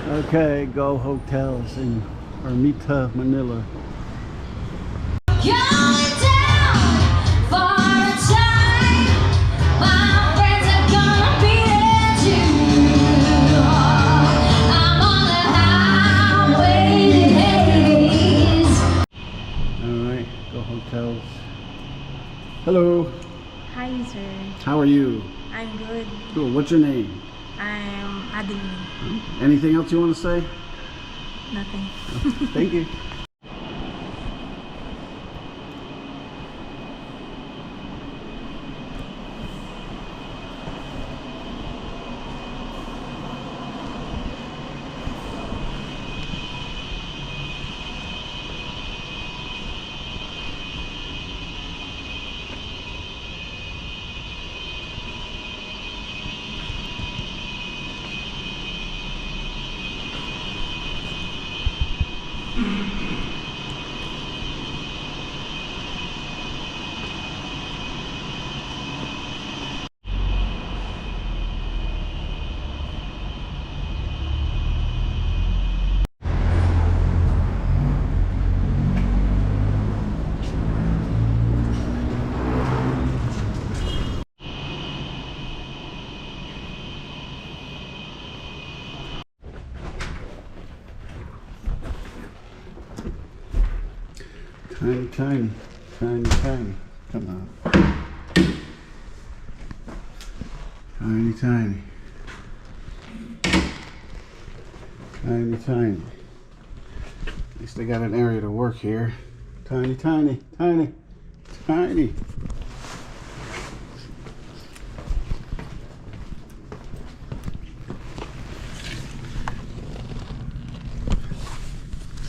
Okay, go hotels in Ermita, Manila. Going down for a time. My friends are gonna be there too. I'm on the highway to Hades. Alright, go hotels. Hello. Hi, sir. How are you? I'm good. Cool. What's your name? I'm Adeline. Anything else you want to say? Nothing. Thank you. Tiny, tiny, tiny, tiny. Come on. Tiny, tiny. Tiny, tiny. At least they got an area to work here. Tiny, tiny, tiny, tiny.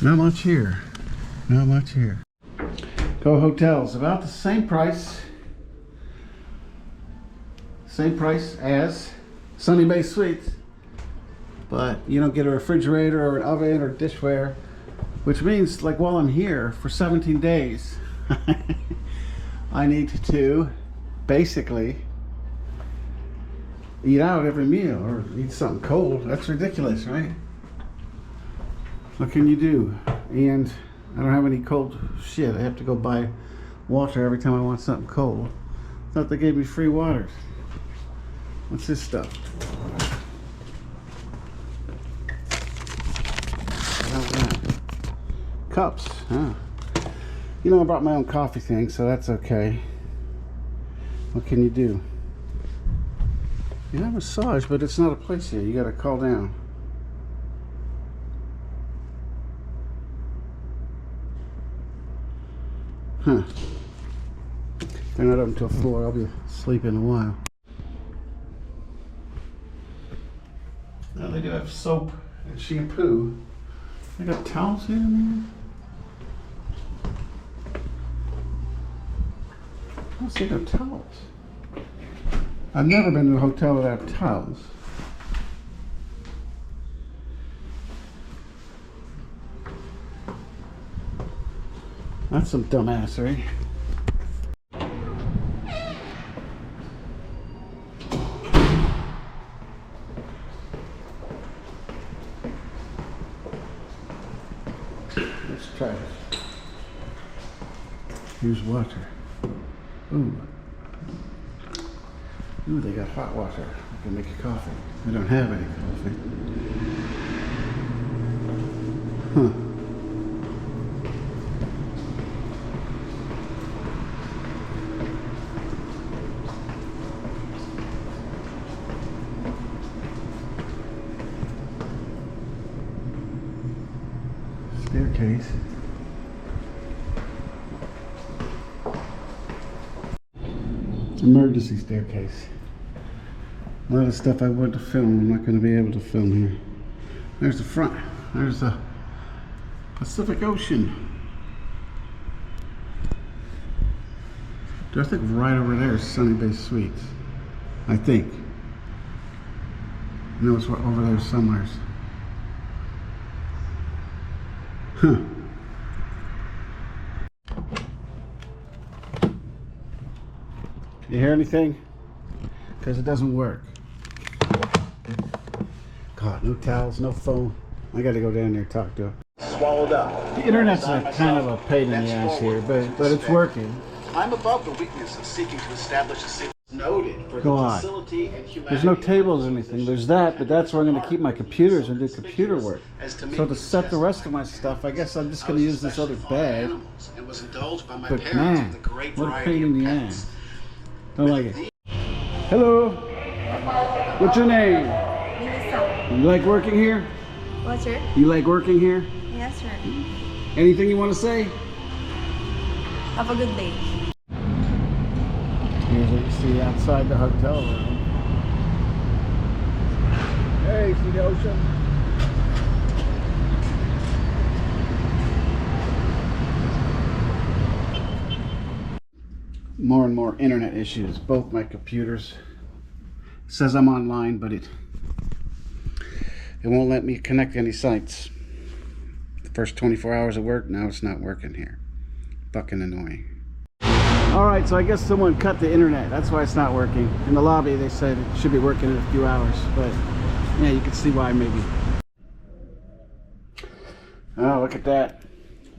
Not much here. Not much here. Go hotels, about the same price. Same price as Sunny Bay Suites. But you don't get a refrigerator or an oven or dishware, which means like while I'm here for 17 days, I need to basically eat out every meal or eat something cold. That's ridiculous, right? What can you do? And I don't have any cold shit. I have to go buy water every time I want something cold. Thought they gave me free water. What's this stuff? Cups, huh? You know, I brought my own coffee thing, so that's okay. What can you do? You have a massage, but it's not a place here. You gotta call down. Huh. They're not up until 4. I'll be asleep in a while. Now they do have soap and shampoo. They got towels here, man. Oh, they got towels. I've never been to a hotel without towels. That's some dumbassery. Let's try it. Here's water. Ooh. Ooh, they got hot water. I can make a coffee. I don't have any coffee. Huh. Staircase. Emergency staircase. A lot of stuff I want to film, I'm not going to be able to film here. There's the front. There's the Pacific Ocean. I think right over there is Sunny Bay Suites. I think. I know it's over there somewhere. Huh. You hear anything? Because it doesn't work. God, no towels, no phone. I got to go down there and talk to her. Swallowed up. The internet's a kind of a pain in the ass here, but it's working. I'm above the weakness of seeking to establish a single noted for Go the on. facility and humanity. There's no tables or anything. There's that, but that's where I'm going to keep my computers and do computer work. So to set the rest of my stuff, I guess I'm just going to use this other bag. But man, what a pain in the ass. Don't like it. Hello. What's your name? Melissa. You like working here? What's your? You like working here? Yes, sir. Anything you want to say? Have a good day. Here's what you see outside the hotel room. Hey, see the ocean? More and more internet issues. Both my computers. It says I'm online, but it won't let me connect to any sites. The first 24 hours of work, now it's not working here. Fucking annoying. Alright, so I guess someone cut the internet. That's why it's not working. In the lobby they said it should be working in a few hours, but yeah, you can see why maybe. Oh, look at that.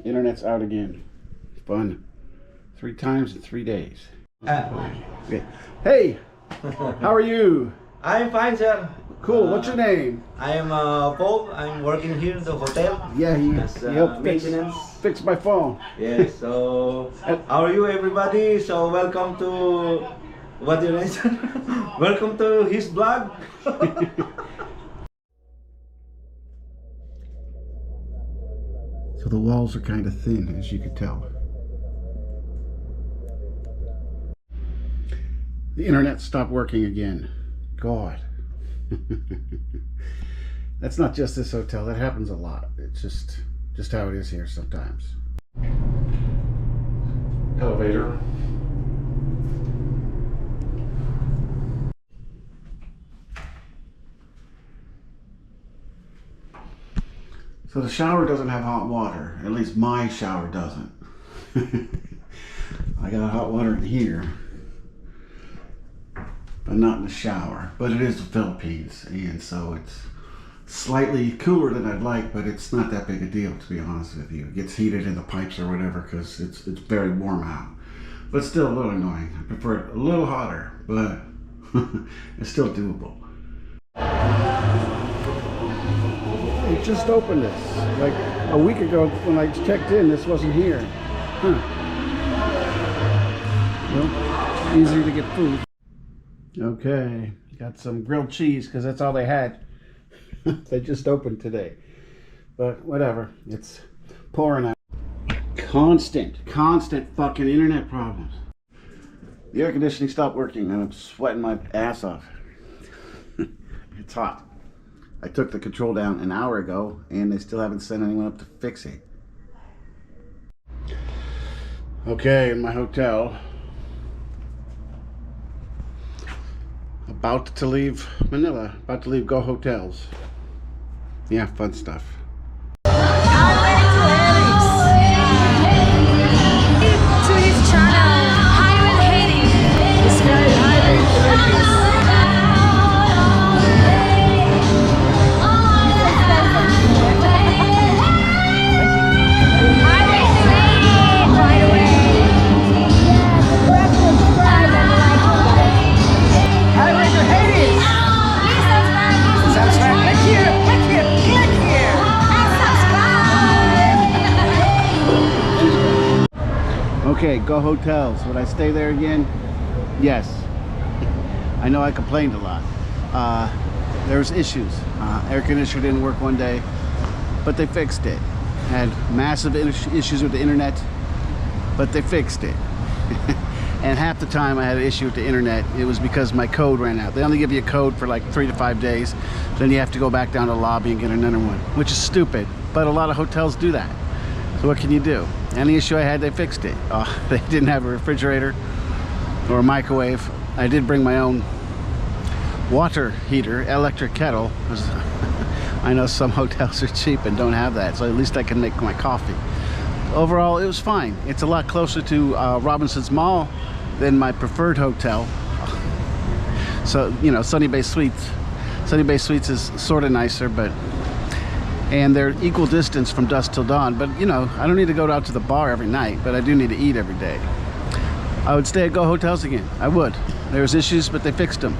Internet's out again. Fun. 3 times in 3 days. Okay. Hey! How are you? I'm fine, sir. Cool, what's your name? I am Paul. I'm working here in the hotel. Yeah, he As, helped maintenance. fix my phone. Yes, so how are you, everybody? So welcome to what you mentioned. Welcome to his blog. So the walls are kind of thin, as you can tell. The internet stopped working again. God. That's not just this hotel. That happens a lot. It's just how it is here sometimes. Elevator. So the shower doesn't have hot water. At least my shower doesn't. I got hot water in here, but not in the shower. But it is the Philippines, and so it's slightly cooler than I'd like, but it's not that big a deal, to be honest with you. It gets heated in the pipes or whatever because it's very warm out. But still a little annoying. I prefer it a little hotter, but it's still doable. It just opened this. Like a week ago when I checked in, this wasn't here. Huh. Well, easier to get food. Okay, got some grilled cheese because that's all they had. They just opened today. But whatever, it's pouring out. Constant fucking internet problems. The air conditioning stopped working and I'm sweating my ass off. It's hot. I took the control down an hour ago and they still haven't sent anyone up to fix it. Okay, in my hotel. About to leave Manila. About to leave Go Hotels. Yeah, fun stuff. To his channel, Highway Hating. This guy Okay, Go Hotels. Would I stay there again? Yes. I know I complained a lot. There was issues. Air conditioner didn't work one day, but they fixed it. Had massive issues with the internet, but they fixed it. And half the time I had an issue with the internet, it was because my code ran out. They only give you a code for like 3 to 5 days. Then you have to go back down to the lobby and get another one, which is stupid. But a lot of hotels do that. So what can you do? Any issue I had, they fixed it. They didn't have a refrigerator or a microwave. I did bring my own water heater, electric kettle. I know some hotels are cheap and don't have that, so at least I can make my coffee. Overall, it was fine. It's a lot closer to Robinson's Mall than my preferred hotel. So, you know, Sunny Bay Suites. Sunny Bay Suites is sort of nicer, but and they're equal distance from dusk till dawn. But you know, I don't need to go out to the bar every night, but I do need to eat every day. I would stay at Go Hotels again. I would. There was issues, but they fixed them.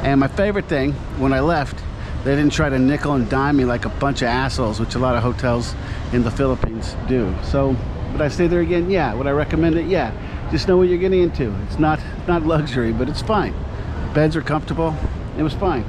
And my favorite thing, when I left, they didn't try to nickel and dime me like a bunch of assholes, which a lot of hotels in the Philippines do. So, would I stay there again? Yeah. Would I recommend it? Yeah. Just know what you're getting into. It's not luxury, but it's fine. Beds are comfortable. It was fine.